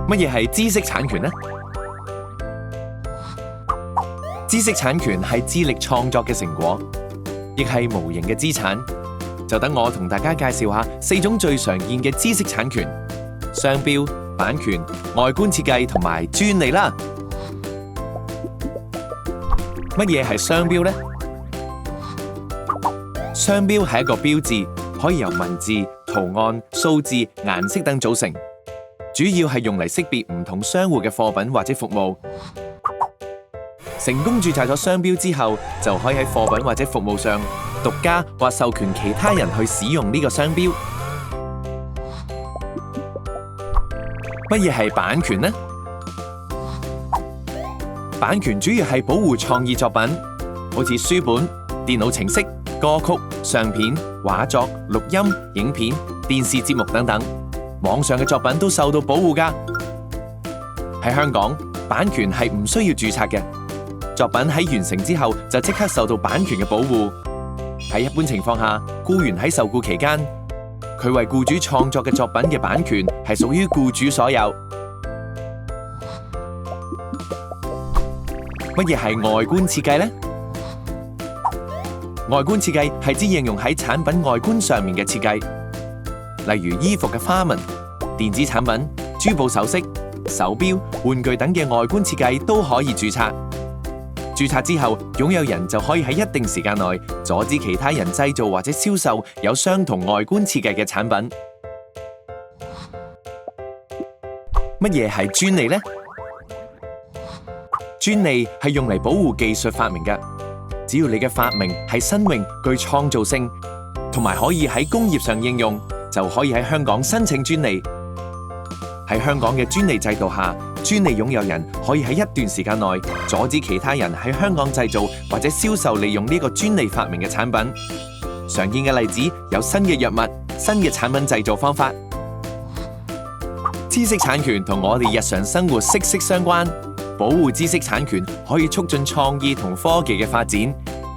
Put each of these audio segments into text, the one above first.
乜嘢係知識產權呢？知識產權係智力創作嘅成果，亦係無形嘅資產。就等我同大家介紹下4種最常見嘅知識產權：商標、版權、外觀設計同埋專利啦。乜嘢係商標呢？商標係一個標誌，可以由文字、圖案、數字、顏色等組成，主要係用嚟識別唔同商戶嘅貨品或者服務。成功註冊咗商標之後，就可以喺貨品或者服務上獨家或授權其他人去使用呢個商標。乜嘢係版權呢？版權主要係保護創意作品，好似書本、電腦程式、歌曲、相片、畫作、錄音、影片、電視節目等等，網上嘅作品都受到保護㗎。喺香港，版權係唔需要註冊嘅，作品喺完成之後就即刻受到版權嘅保護。喺一般情況下，僱員喺受僱期間，佢為僱主創作嘅作品嘅版權係屬於僱主所有。乜嘢係外觀設計呢？外觀設計係指應用喺產品外觀上面嘅設計，例如衣服嘅花紋、電子產品、珠寶首飾、手錶、玩具等嘅外觀設計都可以註冊。註冊之後，擁有人就可以喺一定時間內阻止其他人製造或者銷售有相同外觀設計嘅產品。乜嘢係專利呢？專利係用嚟保護技術發明嘅，只要你嘅發明係新穎、具創造性，同埋可以喺工業上應用，就可以喺香港申請專利。喺香港嘅專利制度下，專利擁有人可以喺一段時間內阻止其他人喺香港製造或者銷售利用呢個專利發明嘅產品。常見嘅例子有新嘅藥物、新嘅產品製造方法。知識產權同我哋日常生活息息相關，保護知識產權可以促進創意同科技嘅發展，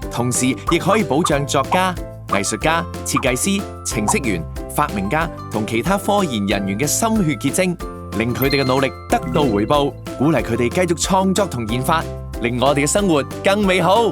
同時亦可以保障作家、藝術家、設計師、程式員、發明家同其他科研人員嘅心血結晶，令佢哋嘅努力得到回報，鼓勵佢哋繼續創作同研發，令我哋嘅生活更美好。